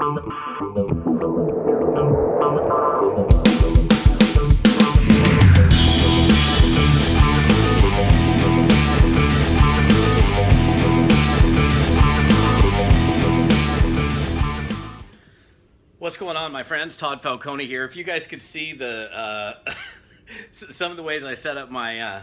What's going on, my friends? Todd Falcone here. If you guys could see the some of the ways I set up my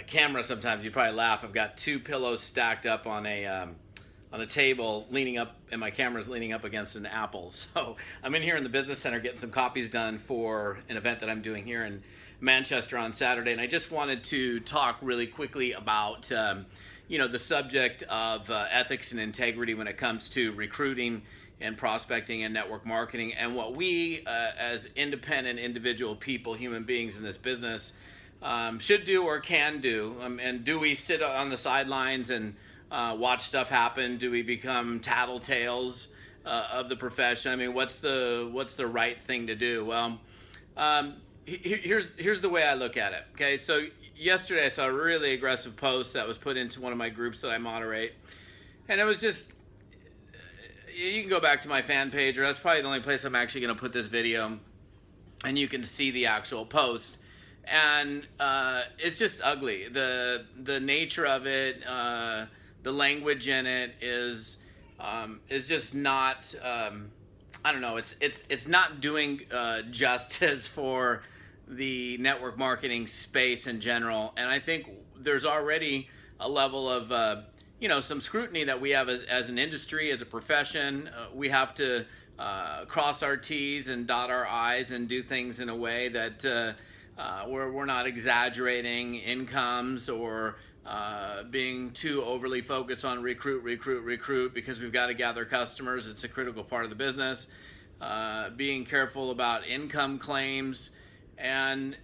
camera, sometimes you'd probably laugh. I've got two pillows stacked up on a table, leaning up, and my camera's leaning up against an apple. So I'm in here in the business center getting some copies done for an event that I'm doing here in Manchester on Saturday, and I just wanted to talk really quickly about the subject of ethics and integrity when it comes to recruiting and prospecting and network marketing, and what we as independent individual people, human beings in this business, should do or can do. And do we sit on the sidelines and watch stuff happen? Do we become tattletales of the profession? I mean, what's the right thing to do? Well, here's the way I look at it. Okay, so yesterday I saw a really aggressive post that was put into one of my groups that I moderate, and it was just, you can go back to my fan page, or that's probably the only place I'm actually going to put this video, and you can see the actual post. And it's just ugly. The nature of it, the language in it is just not. I don't know. It's not doing justice for the network marketing space in general. And I think there's already a level of some scrutiny that we have as an industry, as a profession. We have to cross our T's and dot our I's and do things in a way that we're not exaggerating incomes or being too overly focused on recruit, because we've got to gather customers. It's a critical part of the business. Being careful about income claims. And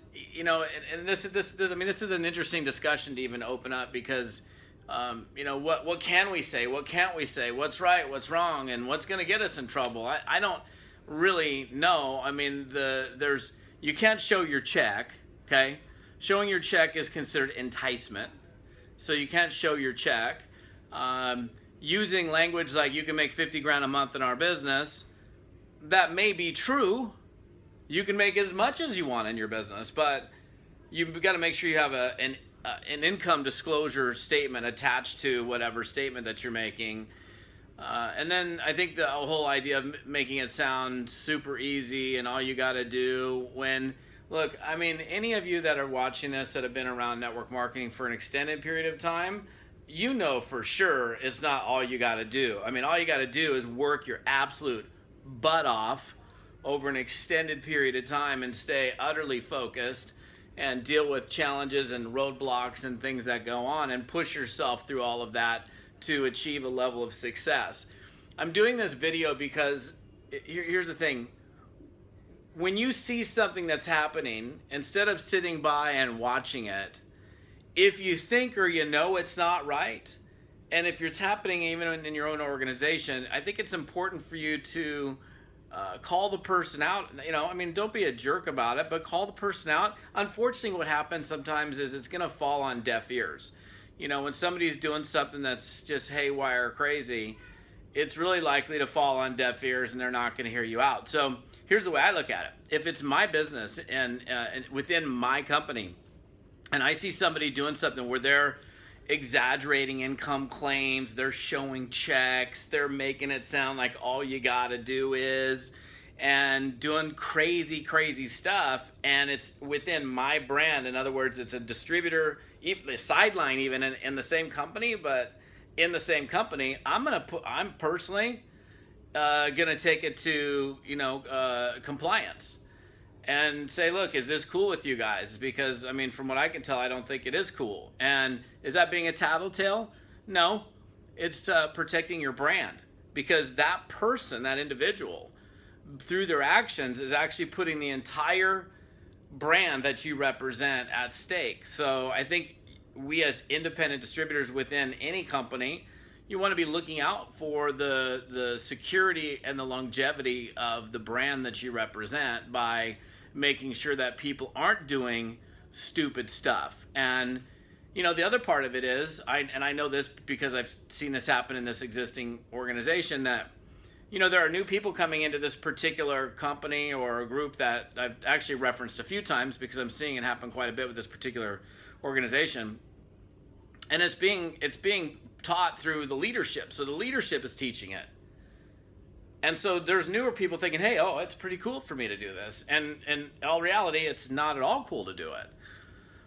this is an interesting discussion to even open up, because what can we say? What can't we say? What's right? What's wrong? And what's going to get us in trouble? I don't really know. I mean, you can't show your check, okay? Showing your check is considered enticement. So you can't show your check. Using language like you can make 50 grand a month in our business, that may be true. You can make as much as you want in your business, but you've got to make sure you have an income disclosure statement attached to whatever statement that you're making. And then I think the whole idea of making it sound super easy and all you got to do look, I mean, any of you that are watching this that have been around network marketing for an extended period of time, you know for sure it's not all you got to do. I mean, all you got to do is work your absolute butt off over an extended period of time and stay utterly focused and deal with challenges and roadblocks and things that go on and push yourself through all of that to achieve a level of success. I'm doing this video because here's the thing. When you see something that's happening, instead of sitting by and watching it, if you think or it's not right, and if it's happening even in your own organization, I think it's important for you to call the person out. Don't be a jerk about it, but call the person out. Unfortunately, what happens sometimes is it's going to fall on deaf ears. When somebody's doing something that's just haywire crazy, it's really likely to fall on deaf ears and they're not going to hear you out. So here's the way I look at it. If it's my business and within my company, and I see somebody doing something where they're exaggerating income claims, they're showing checks, they're making it sound like all you gotta do is, and doing crazy stuff, and it's within my brand. In other words, it's a distributor, a sideline even in the same company, but in the same company, I'm personally gonna take it to compliance and say, look, is this cool with you guys? Because, from what I can tell, I don't think it is cool. And is that being a tattletale? No, it's protecting your brand, because that person, that individual, through their actions is actually putting the entire brand that you represent at stake. So I think we as independent distributors within any company, you want to be looking out for the security and the longevity of the brand that you represent by making sure that people aren't doing stupid stuff. And the other part of it is, I know this because I've seen this happen in this existing organization, that there are new people coming into this particular company or a group that I've actually referenced a few times because I'm seeing it happen quite a bit with this particular organization. And it's being taught through the leadership. So the leadership is teaching it. And so there's newer people thinking, hey, it's pretty cool for me to do this. And in all reality, it's not at all cool to do it.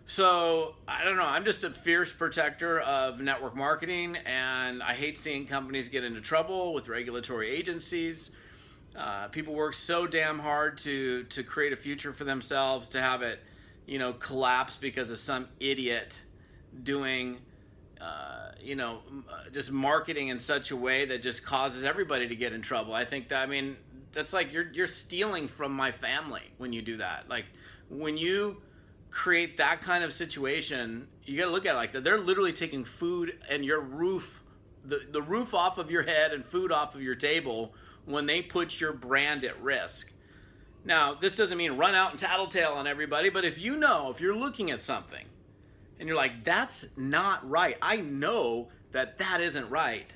So I don't know. I'm just a fierce protector of network marketing, and I hate seeing companies get into trouble with regulatory agencies. People work so damn hard to create a future for themselves, to have it, collapse because of some idiot doing, just marketing in such a way that just causes everybody to get in trouble. I think that, that's like you're stealing from my family when you do that. Like, when you create that kind of situation, you got to look at it like that. They're literally taking food and your roof, the roof off of your head and food off of your table when they put your brand at risk. Now, this doesn't mean run out and tattletale on everybody, but if you're looking at something and you're like, that's not right, I know that isn't right,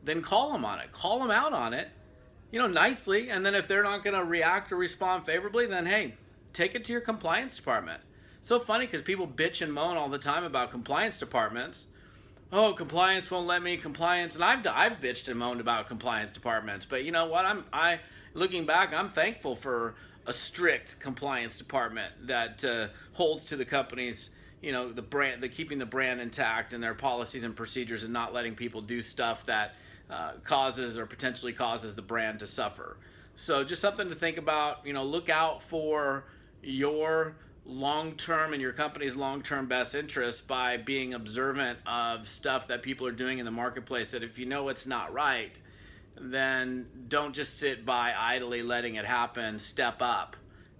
then call them on it. Call them out on it, nicely. And then if they're not going to react or respond favorably, then hey, take it to your compliance department. So funny because people bitch and moan all the time about compliance departments. Oh, compliance won't let me, compliance. And I've bitched and moaned about compliance departments. But you know what? Looking back, I'm thankful for a strict compliance department that holds to the company's, the brand, keeping the brand intact and their policies and procedures, and not letting people do stuff that causes or potentially causes the brand to suffer. So just something to think about. Look out for your long-term and your company's long-term best interest by being observant of stuff that people are doing in the marketplace, that if it's not right, then don't just sit by idly letting it happen. Step up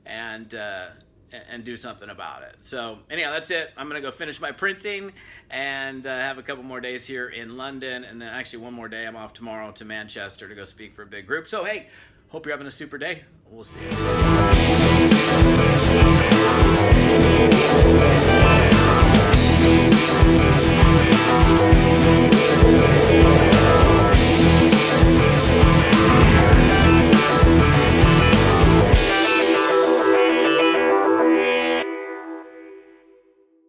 and do something about it. So anyhow, that's it. I'm going to go finish my printing and have a couple more days here in London, and then actually one more day. I'm off tomorrow to Manchester to go speak for a big group. So hey, hope you're having a super day. We'll see you.